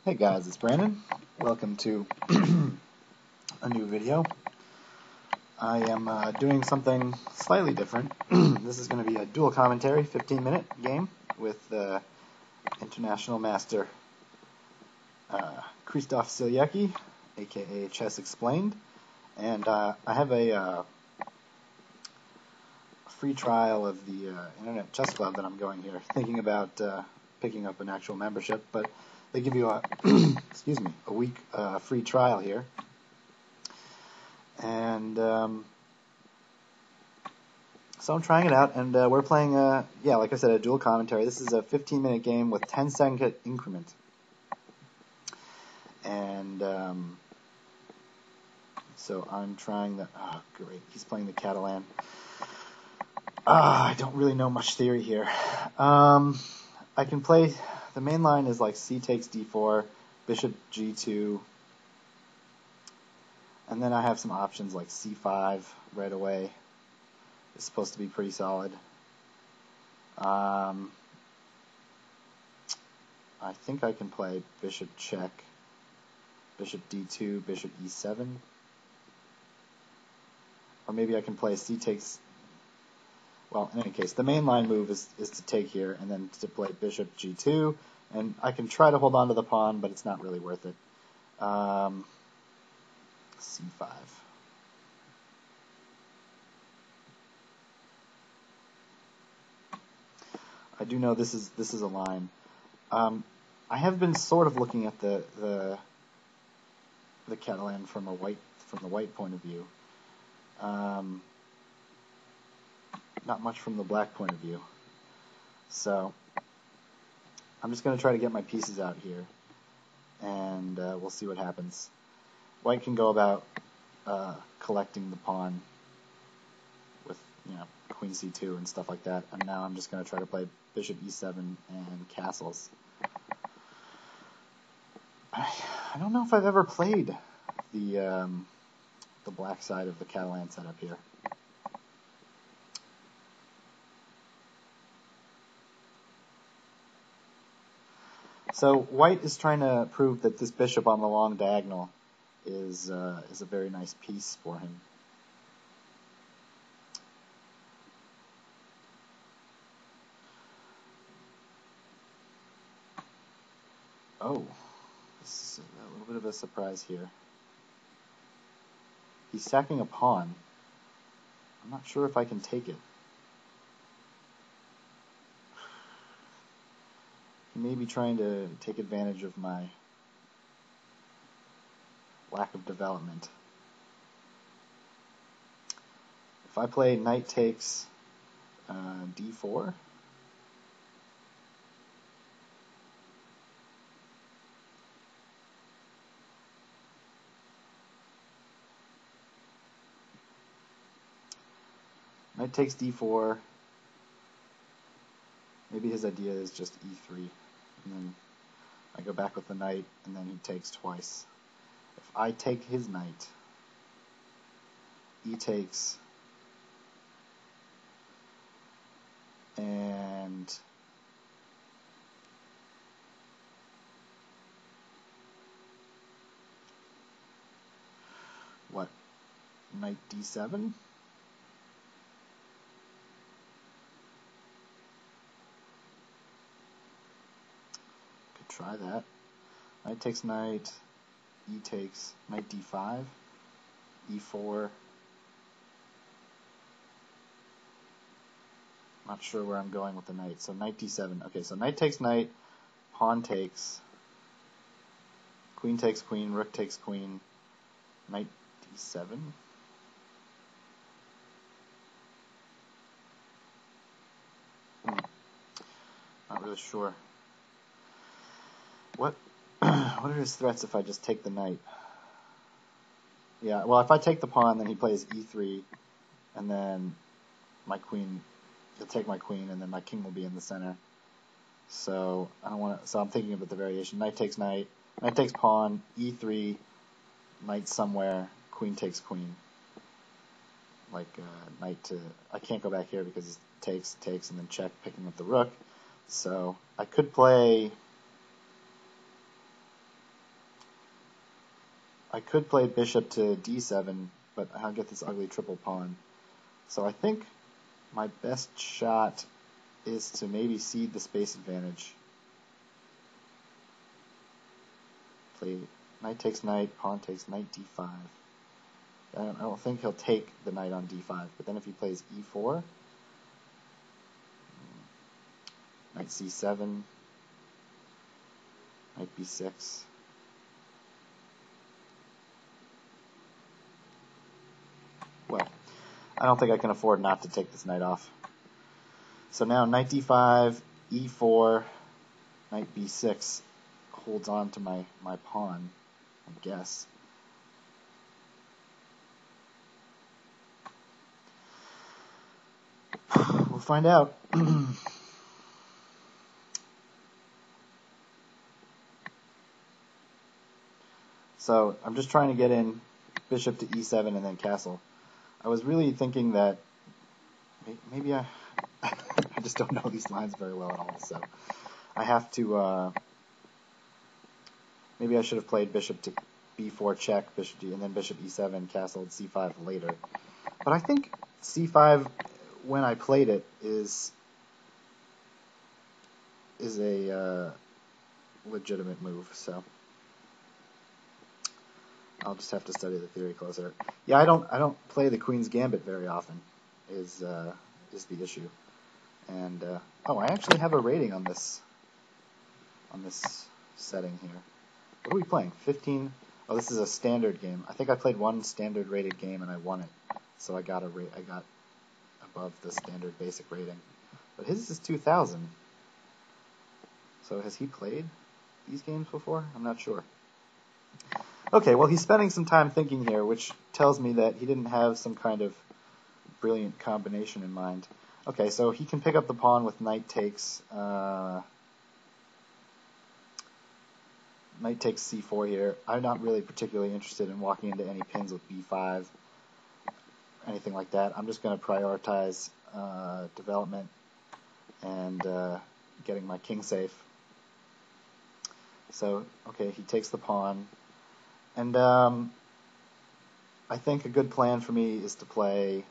Hey guys, it's Brandon. Welcome to a new video. I am doing something slightly different. This is going to be a dual commentary 15-minute game with international master Krzysztof Siliecki, aka Chessexplained, and I have a free trial of the Internet Chess Club that I'm going here, thinking about picking up an actual membership, but they give you a excuse me, a week free trial here, and so I'm trying it out, and we're playing like I said, a dual commentary. This is a 15-minute game with 10-second increment, and so I'm trying the great, he's playing the Catalan. I don't really know much theory here. I can play, the main line is like c takes d4, bishop g2, and then I have some options like c5 right away. It's supposed to be pretty solid. I think I can play bishop check, bishop d2, bishop e7, or maybe I can play c takes. Well, in any case, the main line move is to take here and then to play bishop g2, and I can try to hold on to the pawn, but it's not really worth it. C5. I do know this is a line. I have been sort of looking at the Catalan from the white point of view. Not much from the black point of view. So I'm just going to try to get my pieces out here, and we'll see what happens. White can go about collecting the pawn with, queen c2 and stuff like that, and now I'm just going to try to play bishop e7 and castles. I don't know if I've ever played the black side of the Catalan setup here. So white is trying to prove that this bishop on the long diagonal is a very nice piece for him. Oh, this is a little bit of a surprise here. He's sacking a pawn. I'm not sure if I can take it. He may be trying to take advantage of my lack of development. If I play knight takes d4, knight takes d4, maybe his idea is just e3, and then I go back with the knight, and then he takes twice. If I take his knight, e takes, and what? Knight d7? Could try that. Knight takes knight, e takes, knight d5, e4. Not sure where I'm going with the knight. So knight d7. Okay, so knight takes knight, pawn takes, queen takes queen, rook takes queen, knight d7. Not really sure. What are his threats if I just take the knight? Yeah, well, if I take the pawn, then he plays e3, and then my queen, he'll take my queen, and then my king will be in the center. So I don't want to. So I'm thinking about the variation: knight takes knight, knight takes pawn, e3, knight somewhere, queen takes queen. Like knight to. I can't go back here because it takes, and then check, picking up the rook. So I could play. I could play bishop to d7, but I'll get this ugly triple pawn. So I think my best shot is to maybe cede the space advantage. Play knight takes knight, pawn takes knight d5. I don't think he'll take the knight on d5, but then if he plays e4, knight c7, knight b6. Well, I don't think I can afford not to take this knight off. So now knight d5, e4, knight b6 holds on to my pawn, I guess. We'll find out. So I'm just trying to get in bishop to e7 and then castle. I was really thinking that maybe I just don't know these lines very well at all, so I have to maybe I should have played bishop to b4 check, bishop d, and then bishop e7, castled c5 later. But I think c5, when I played it, is a legitimate move, so I'll just have to study the theory closer. Yeah, I don't play the Queen's Gambit very often, is the issue. And oh, I actually have a rating on this setting here. What are we playing? 15. Oh, this is a standard game. I think I played one standard rated game and I won it, so I got above the standard basic rating. But his is 2000. So has he played these games before? I'm not sure. Okay, well, he's spending some time thinking here, which tells me that he didn't have some kind of brilliant combination in mind. Okay, so he can pick up the pawn with knight takes c4 here. I'm not really particularly interested in walking into any pins with b5, anything like that. I'm just going to prioritize development and getting my king safe. So, okay, he takes the pawn. And I think a good plan for me is to play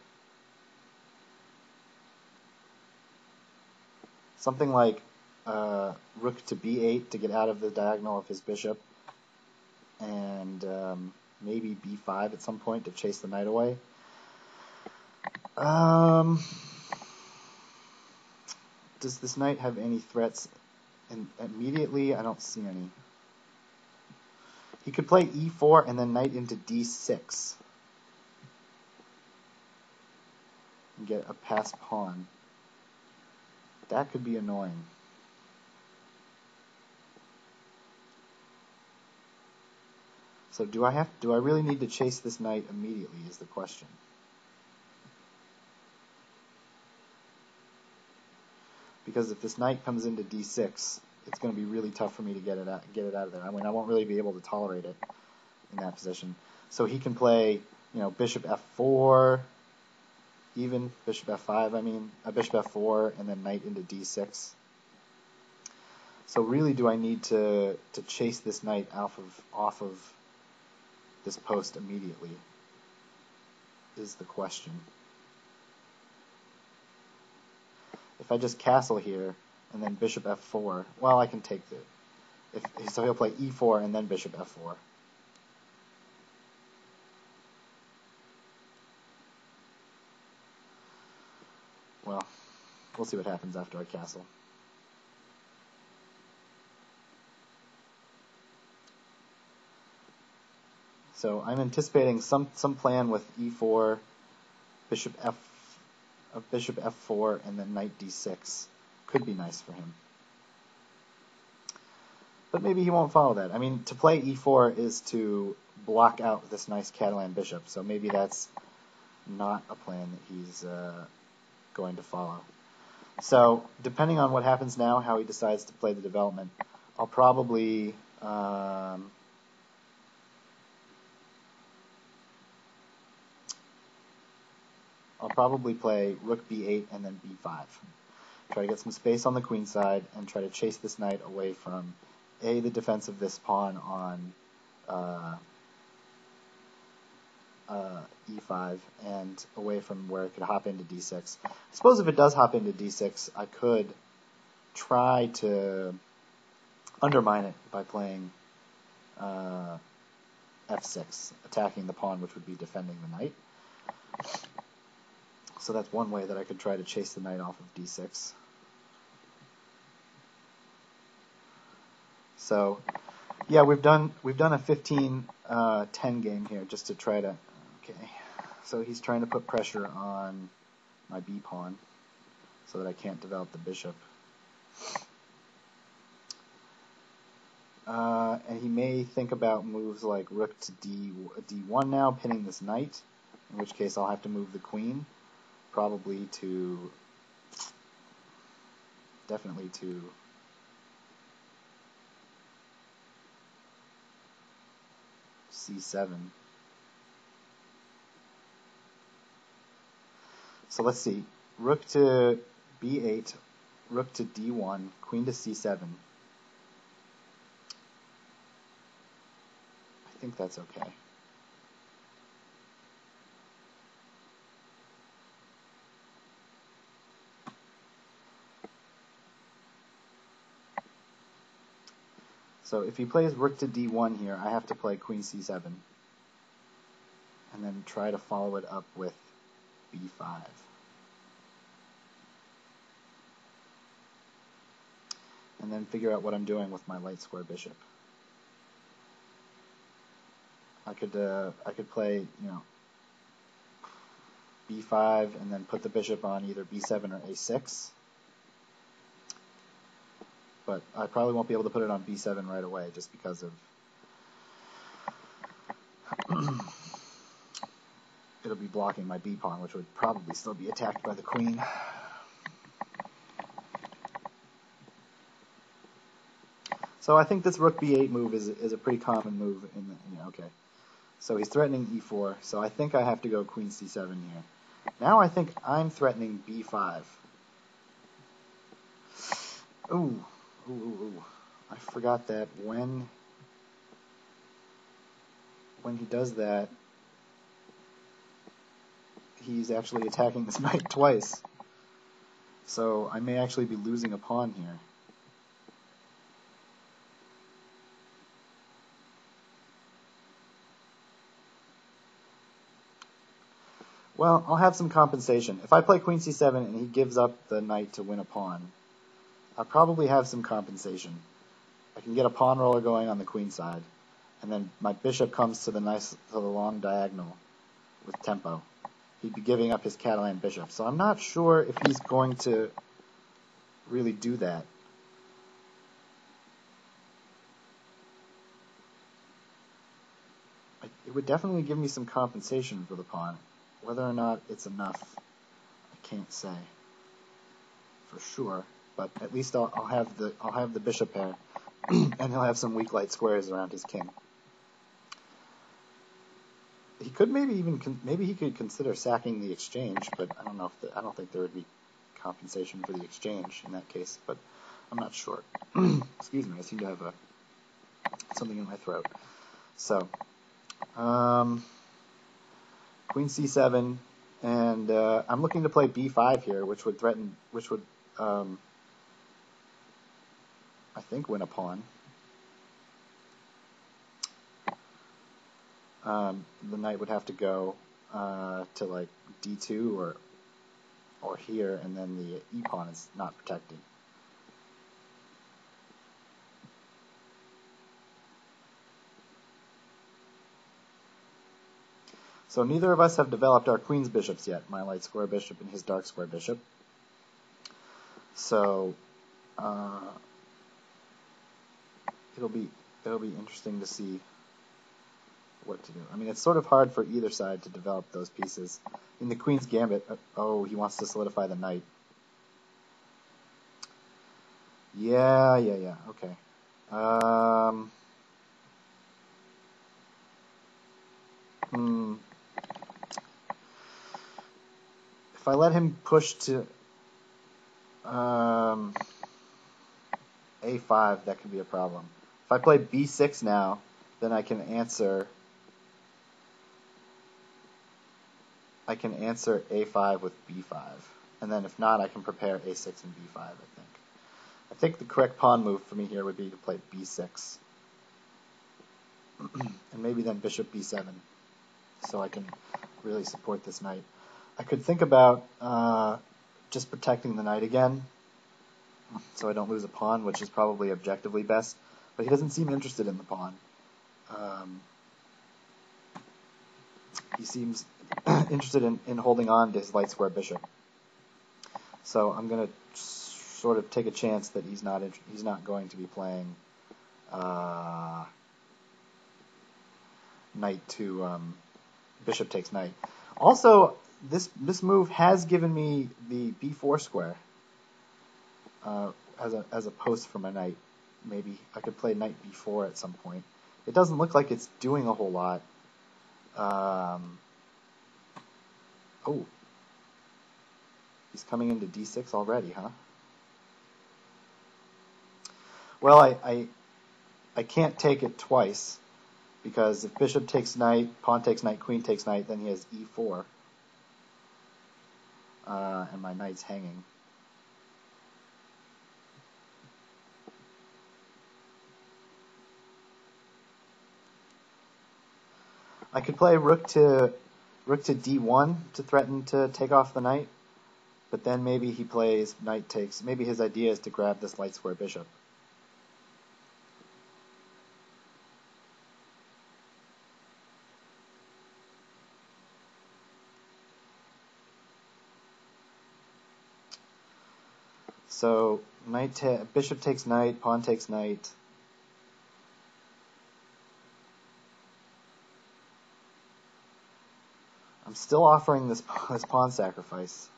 something like rook to b8 to get out of the diagonal of his bishop, and maybe b5 at some point to chase the knight away. Does this knight have any threats? And immediately, I don't see any. He could play e4 and then knight into d6 and get a passed pawn. That could be annoying. So do I really need to chase this knight immediately is the question. Because if this knight comes into d6, it's going to be really tough for me to get it out of there. I mean, I won't really be able to tolerate it in that position. So he can play, bishop f4, even bishop f5. I mean, bishop f4, and then knight into d6. So really, do I need to chase this knight off of this post immediately? Is the question. If I just castle here and then bishop f4, well, I can take so he'll play e4 and then bishop f4. Well, we'll see what happens after I castle. So I'm anticipating some plan with e4, bishop f4, and then knight d6. Could be nice for him. But maybe he won't follow that. I mean, to play e4 is to block out this nice Catalan bishop, so maybe that's not a plan that he's going to follow. So, depending on what happens now, how he decides to play the development, I'll probably play rook b8 and then b5. Try to get some space on the queen side and try to chase this knight away from the defense of this pawn on e5 and away from where it could hop into d6. I suppose if it does hop into d6, I could try to undermine it by playing f6, attacking the pawn, which would be defending the knight. So that's one way that I could try to chase the knight off of d6. So, yeah, we've done a 15-10 game here just to try to. Okay, so he's trying to put pressure on my b pawn so that I can't develop the bishop. And he may think about moves like rook to d1 now, pinning this knight, in which case I'll have to move the queen, probably to, definitely to c7. So let's see, rook to b8, rook to d1, queen to c7. I think that's okay. So if he plays rook to d1 here, I have to play queen c7. And then try to follow it up with b5. And then figure out what I'm doing with my light square bishop. I could play, b5 and then put the bishop on either b7 or a6. But I probably won't be able to put it on b7 right away just because of it'll be blocking my b pawn, which would probably still be attacked by the queen. So I think this rook b8 move is a pretty common move in the, okay. So he's threatening e4, so I think I have to go queen c7 here. Now I think I'm threatening b5. Ooh. I forgot that when he does that, he's actually attacking this knight twice. So I may actually be losing a pawn here. Well, I'll have some compensation. If I play queen c7 and he gives up the knight to win a pawn, I'll probably have some compensation. I can get a pawn roller going on the queen side, and then my bishop comes to the long diagonal with tempo. He'd be giving up his Catalan bishop. So I'm not sure if he's going to really do that. It would definitely give me some compensation for the pawn. Whether or not it's enough, I can't say for sure. But at least I'll have the bishop pair, and he'll have some weak light squares around his king. He could maybe he could consider sacking the exchange, but I don't know I don't think there would be compensation for the exchange in that case. But I'm not sure. Excuse me, I seem to have something in my throat. So, queen c7, and I'm looking to play b5 here, which would I think win a pawn. The knight would have to go to like d2 or here, and then the e pawn is not protected. So neither of us have developed our queen's bishops yet, my light square bishop and his dark square bishop. So it'll be interesting to see what to do. I mean, it's sort of hard for either side to develop those pieces. In the queen's gambit, oh, he wants to solidify the knight. Yeah, okay. If I let him push to a5, that could be a problem. If I play b6 now, then I can answer I can answer a5 with b5. And then if not, I can prepare a6 and b5, I think. I think the correct pawn move for me here would be to play b6. And maybe then bishop b7, so I can really support this knight. I could think about just protecting the knight again, so I don't lose a pawn, which is probably objectively best. But he doesn't seem interested in the pawn. He seems interested in holding on to his light square bishop. So I'm going to sort of take a chance that he's not going to be playing knight to bishop takes knight. Also, this move has given me the b4 square as a post for my knight. Maybe I could play knight b4 at some point. It doesn't look like it's doing a whole lot. Oh, he's coming into d6 already, huh? Well, I can't take it twice, because if bishop takes knight, pawn takes knight, queen takes knight, then he has e4, and my knight's hanging. I could play rook to d1 to threaten to take off the knight, but then maybe he plays knight takes. Maybe his idea is to grab this light square bishop. So bishop takes knight, pawn takes knight. I'm still offering this pawn sacrifice.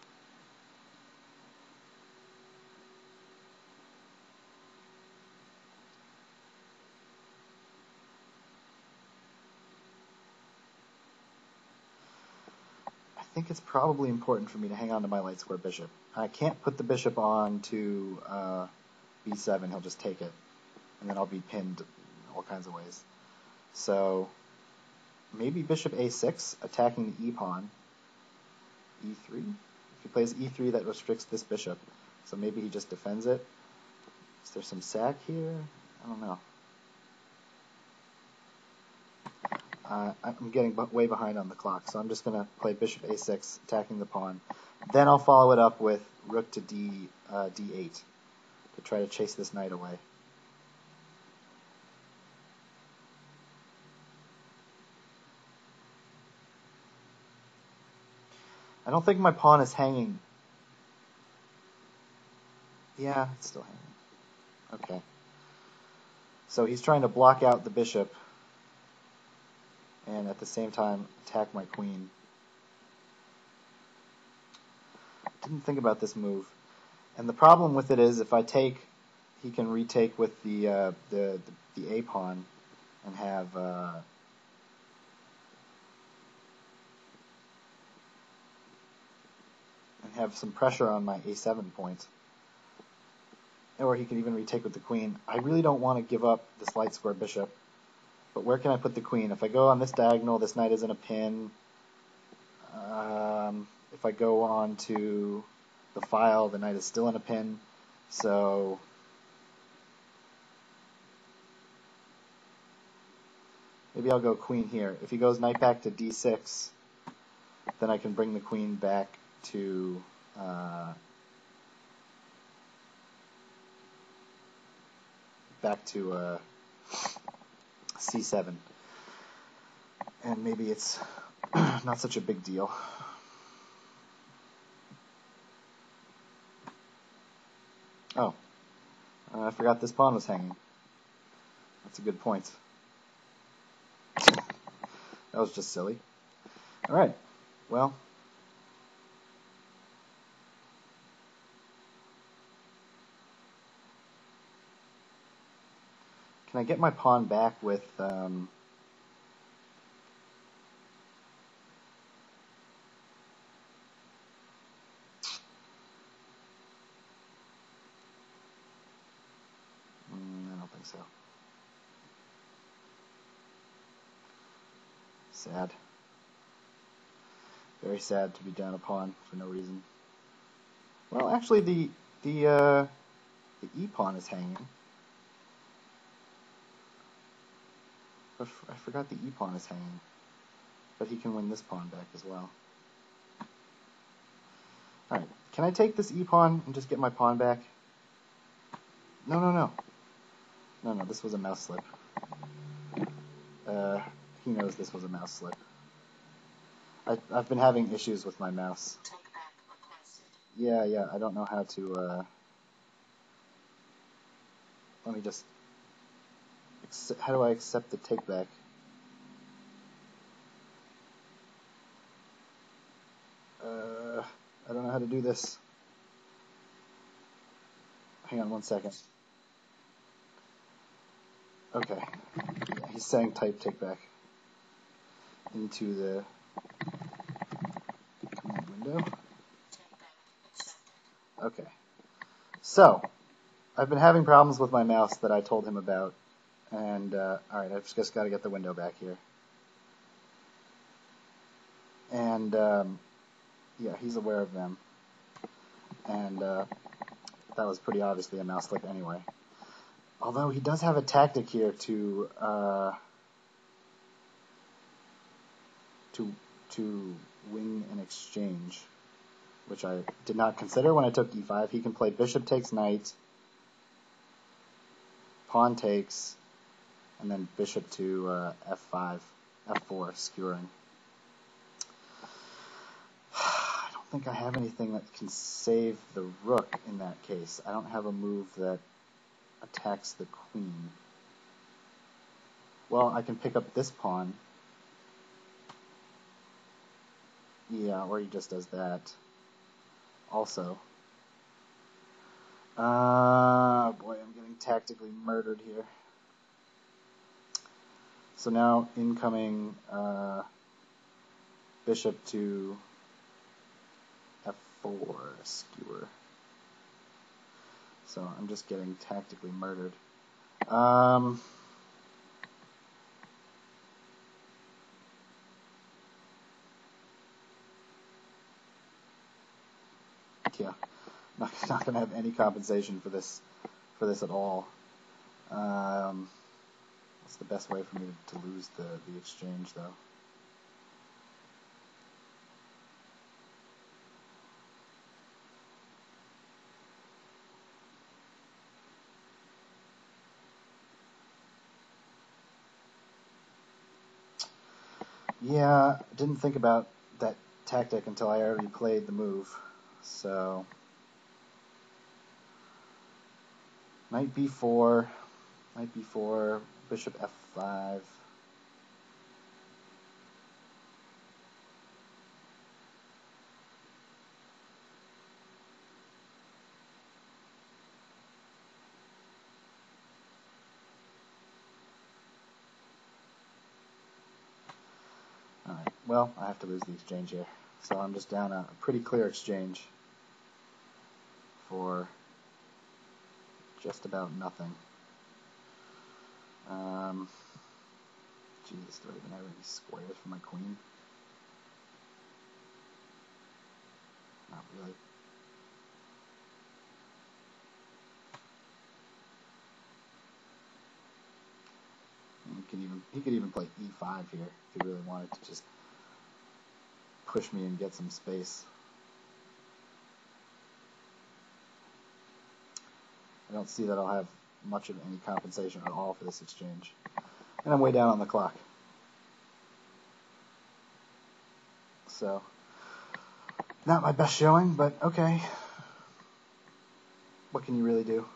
I think it's probably important for me to hang on to my light square bishop. I can't put the bishop on to b7. He'll just take it, and then I'll be pinned all kinds of ways. So maybe bishop a6, attacking the e-pawn. e3? If he plays e3, that restricts this bishop. So maybe he just defends it. Is there some sack here? I don't know. I'm getting way behind on the clock, so I'm just going to play bishop a6, attacking the pawn. Then I'll follow it up with rook to d8 to try to chase this knight away. I don't think my pawn is hanging. Yeah, it's still hanging. Okay. So he's trying to block out the bishop and at the same time attack my queen. Didn't think about this move. And the problem with it is if I take, he can retake with the a pawn and have some pressure on my a7 point. Or he can even retake with the queen. I really don't want to give up this light square bishop. But where can I put the queen? If I go on this diagonal, this knight is in a pin. If I go on to the file, the knight is still in a pin. So maybe I'll go queen here. If he goes knight back to d6, then I can bring the queen back to c7. And maybe it's not such a big deal. Oh, I forgot this pawn was hanging. That's a good point. That was just silly. All right, well, can I get my pawn back with I don't think so. Sad. Very sad to be down a pawn for no reason. Well, actually, the e pawn is hanging. But I forgot the e pawn is hanging. But he can win this pawn back as well. All right, can I take this e pawn and just get my pawn back? No, no, no. No, no, this was a mouse slip. He knows this was a mouse slip. I've been having issues with my mouse. Yeah, I don't know how to, let me just, how do I accept the take back? I don't know how to do this. Hang on one second. Okay, yeah, he's saying type take back into the command window. Okay, so I've been having problems with my mouse that I told him about, and alright, I've just got to get the window back here. And yeah, he's aware of them, and that was pretty obviously a mouse slip anyway. Although he does have a tactic here to win an exchange, which I did not consider when I took e5. He can play bishop takes knight, pawn takes, and then bishop to f5, f4, skewering. I don't think I have anything that can save the rook in that case. I don't have a move that attacks the queen. Well, I can pick up this pawn. Yeah, or he just does that. Also. Boy, I'm getting tactically murdered here. So now incoming bishop to f4, skewer. So I'm just getting tactically murdered. Yeah, not going to have any compensation for this at all. What's the best way for me to lose the exchange, though? Yeah, I didn't think about that tactic until I already played the move. So, knight b4, bishop f5. Alright, well, I have to lose the exchange here. So I'm just down a pretty clear exchange for just about nothing. Jesus, do I even have any squares for my queen? Not really. He could even play e5 here if he really wanted to just push me and get some space. I don't see that I'll have much of any compensation at all for this exchange. And I'm way down on the clock. So, not my best showing, but okay. What can you really do?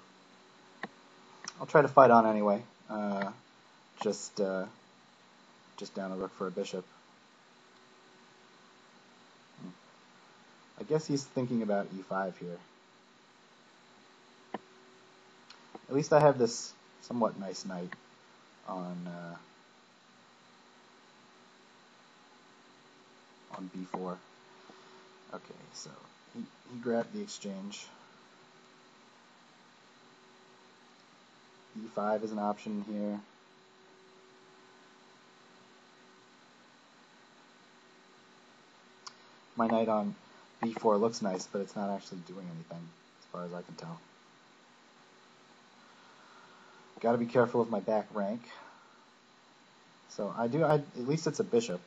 I'll try to fight on anyway. Just down a rook for a bishop. I guess he's thinking about e5 here. At least I have this somewhat nice knight on b4. Okay, so he grabbed the exchange. e5 is an option here. My knight on b4 looks nice, but it's not actually doing anything, as far as I can tell. Got to be careful of my back rank. So at least it's a bishop,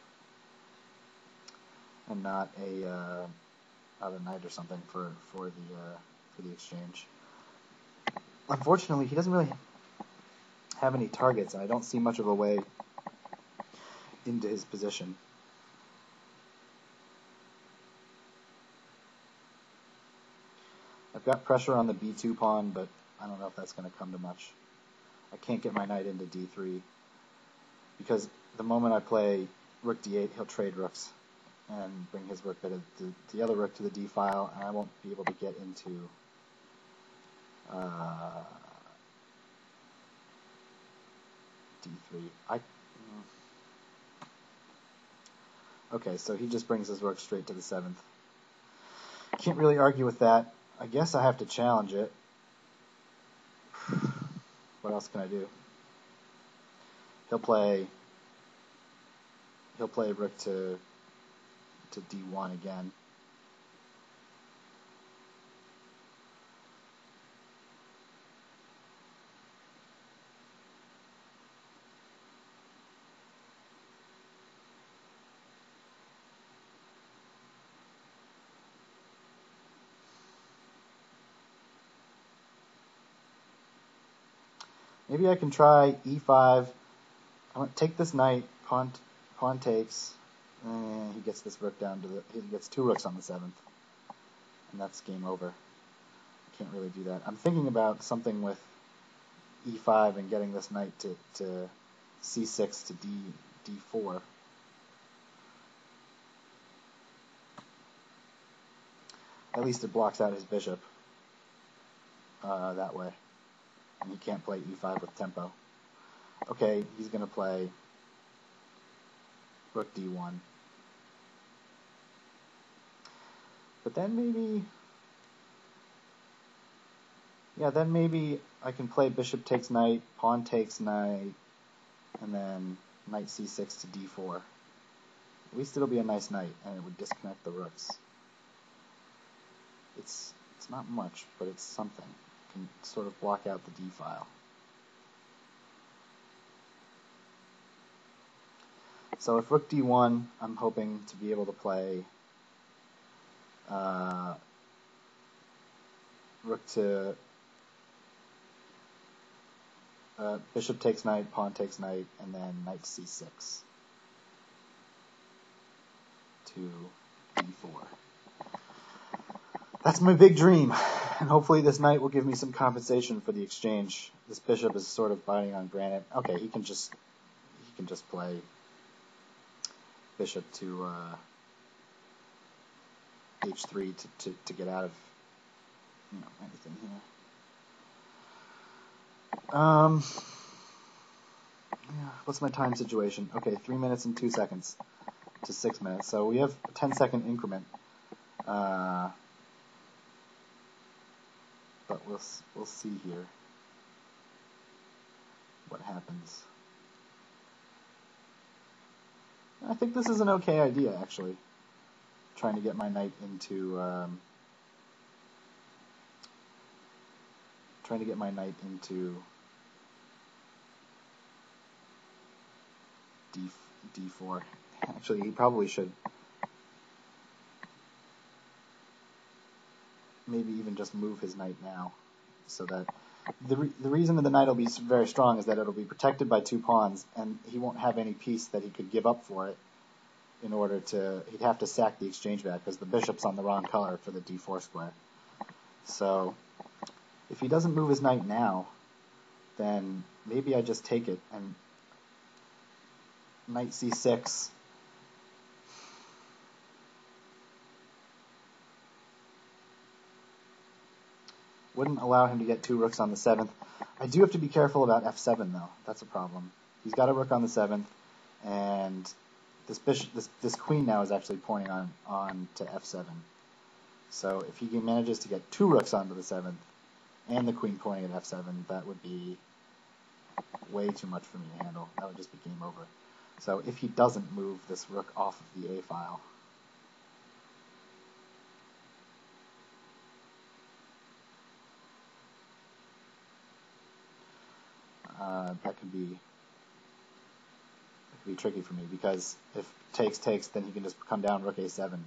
and not a knight or something for the exchange. Unfortunately, he doesn't really have any targets, and I don't see much of a way into his position. I've got pressure on the b2 pawn, but I don't know if that's going to come to much. I can't get my knight into d3, because the moment I play rook d8, he'll trade rooks and bring his rook the other rook to the d file, and I won't be able to get into d3. Okay, so he just brings his rook straight to the 7th. Can't really argue with that. I guess I have to challenge it. What else can I do? He'll play rook to d1 again. Maybe I can try e5. I want to take this knight, pawn takes, and he gets this rook down to he gets 2 rooks on the 7th, and that's game over. I can't really do that. I'm thinking about something with e5 and getting this knight to c6 to d4. At least it blocks out his bishop that way. And he can't play e5 with tempo. Okay, he's going to play rook d1. But then maybe I can play bishop takes knight, pawn takes knight, and then knight c6 to d4. At least it'll be a nice knight, and it would disconnect the rooks. It's not much, but it's something. It can sort of block out the d file. So if rook d1, I'm hoping to be able to play rook to bishop takes knight, pawn takes knight, and then knight c6 to d4. That's my big dream, and hopefully this knight will give me some compensation for the exchange. This bishop is sort of biting on granite. Okay, he can just play bishop to h3 to get out of anything here. What's my time situation? Okay, 3 minutes and 2 seconds to 6 minutes. So we have a 10-second increment. But we'll see here what happens. I think this is an okay idea, actually. Trying to get my knight into d4. Actually, he probably should maybe even just move his knight now, so that the reason that the knight will be very strong is that it'll be protected by 2 pawns, and he won't have any piece that he could give up for it. In order to, he'd have to sack the exchange back because the bishop's on the wrong color for the d4 square. So if he doesn't move his knight now, then maybe I just take it and knight c6. Wouldn't allow him to get 2 rooks on the 7th. I do have to be careful about f7 though. That's a problem. He's got a rook on the 7th, and this queen now is actually pointing on to f7. So if he manages to get 2 rooks onto the 7th and the queen pointing at f7, that would be way too much for me to handle. That would just be game over. So if he doesn't move this rook off of the a file, that could be tricky for me, because if takes, then he can just come down rook a7.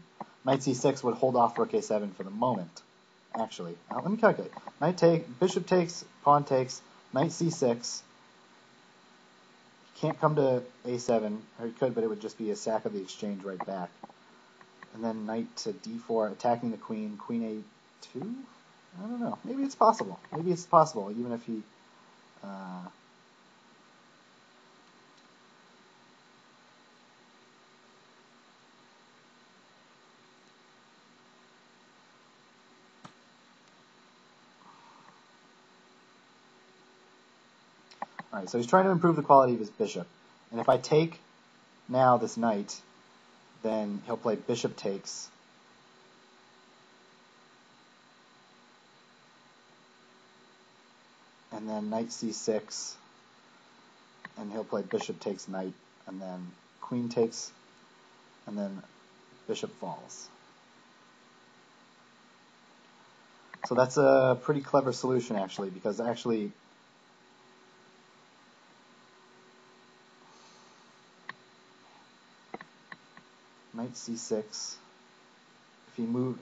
Knight c6 would hold off rook a7 for the moment. Actually, let me calculate. Bishop takes, pawn takes, knight c6. He can't come to a7, or he could, but it would just be a sack of the exchange right back. And then knight to d4, attacking the queen, queen a2? I don't know. Maybe it's possible. Maybe it's possible, even if he... Alright, so he's trying to improve the quality of his bishop. And if I take now this knight, then he'll play bishop takes. And then knight c6. And he'll play bishop takes knight. And then queen takes. And then bishop falls. So that's a pretty clever solution, actually, because actually... Knight c6.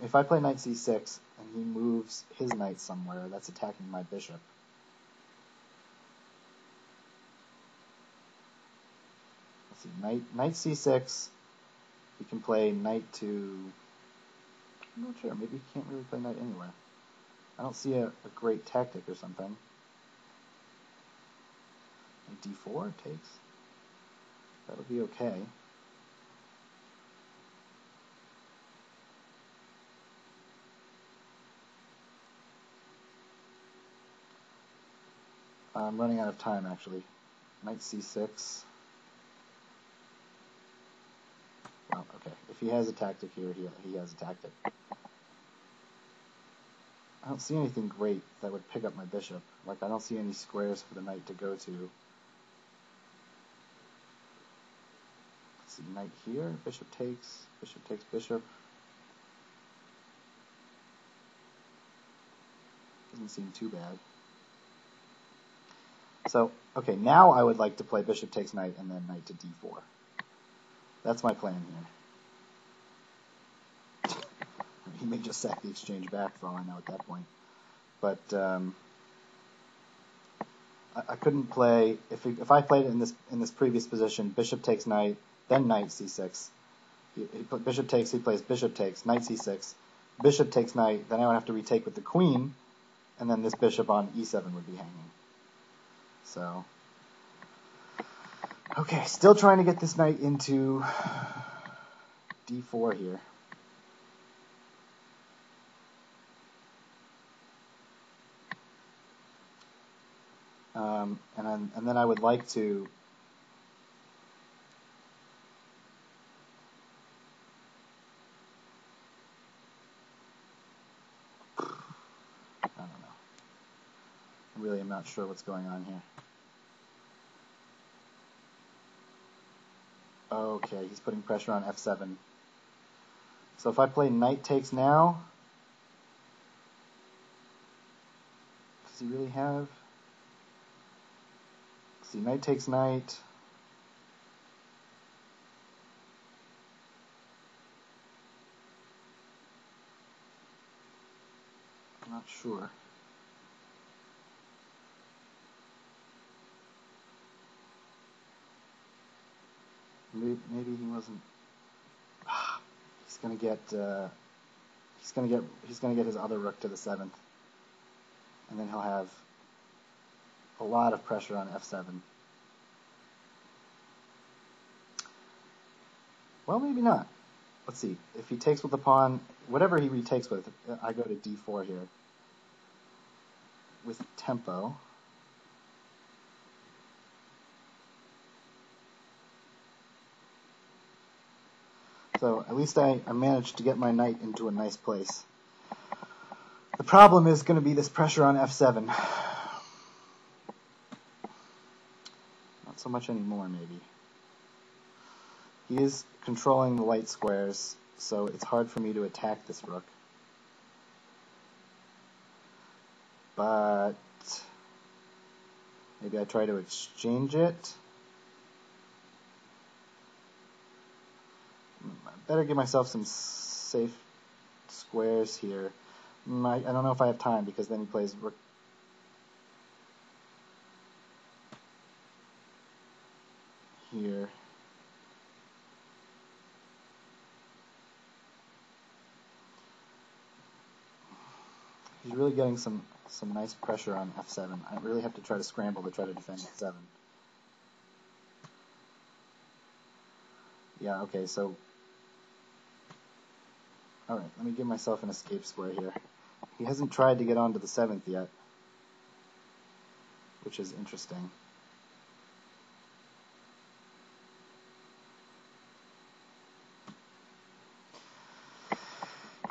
If I play knight c6 and he moves his knight somewhere, that's attacking my bishop. Let's see, knight c6. He can play knight to... I'm not sure. Maybe he can't really play knight anywhere. I don't see a great tactic or something. Knight d4 takes. That'll be okay. I'm running out of time, actually. Knight c6. Well, okay. If he has a tactic here, he has a tactic. I don't see anything great that would pick up my bishop. Like, I don't see any squares for the knight to go to. Let's see, knight here, bishop takes, bishop. Doesn't seem too bad. So, okay, now I would like to play bishop takes knight and then knight to d4. That's my plan here. He may just sack the exchange back for all I know at that point. But I couldn't play, if I played in this previous position, bishop takes knight, then knight c6. He put bishop takes, he plays bishop takes, knight c6, bishop takes knight, then I would have to retake with the queen, and then this bishop on e7 would be hanging. So, okay, still trying to get this knight into d4 here. And then I would like to I don't know. I really am not sure what's going on here. Okay, he's putting pressure on f7. So if I play knight takes now, does he really have... See, knight takes knight. I'm not sure. Maybe he wasn't. He's gonna get his other rook to the 7th, and then he'll have a lot of pressure on f7. Well, maybe not. Let's see. If he takes with the pawn, whatever he retakes with, I go to d4 here with tempo. So at least I managed to get my knight into a nice place. The problem is going to be this pressure on f7. Not so much anymore, maybe. He is controlling the light squares, so it's hard for me to attack this rook. But Maybe I try to exchange it. I better give myself some safe squares here. I don't know if I have time, because then he plays rook. Here. He's really getting some nice pressure on f7. I really have to try to scramble to try to defend f7. Yeah, okay, so... Alright, let me give myself an escape square here. He hasn't tried to get onto the 7th yet, which is interesting.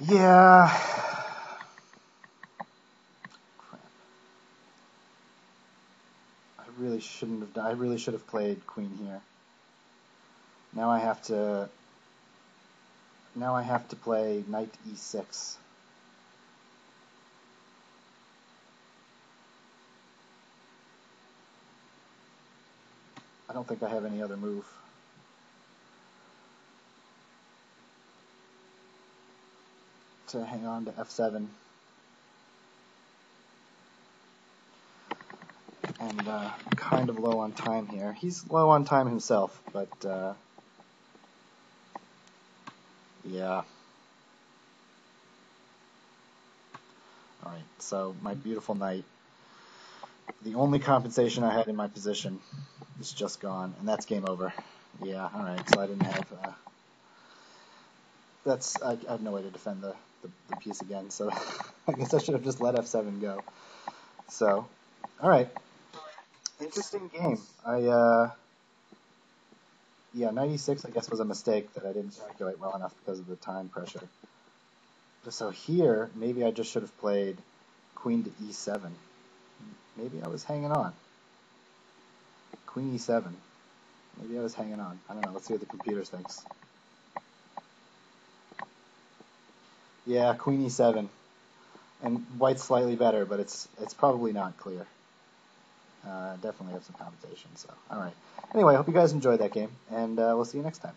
Yeah... I really should have played queen here. Now I have to play knight e6. I don't think I have any other move. To hang on to f7. And kind of low on time here. He's low on time himself, but yeah. Alright, so my beautiful knight. The only compensation I had in my position is just gone, and that's game over. Yeah, alright, so I didn't have... I have no way to defend the piece again, so I guess I should have just let f7 go. So, alright. Interesting game. Yeah, knight e6 I guess was a mistake that I didn't calculate well enough because of the time pressure. So here, maybe I just should have played queen to e7. Maybe I was hanging on. Queen e7. Maybe I was hanging on. I don't know. Let's see what the computer thinks. Yeah, queen e7. And white's slightly better, but it's probably not clear. Definitely have some compensation. So, all right. Anyway, I hope you guys enjoyed that game, and we'll see you next time.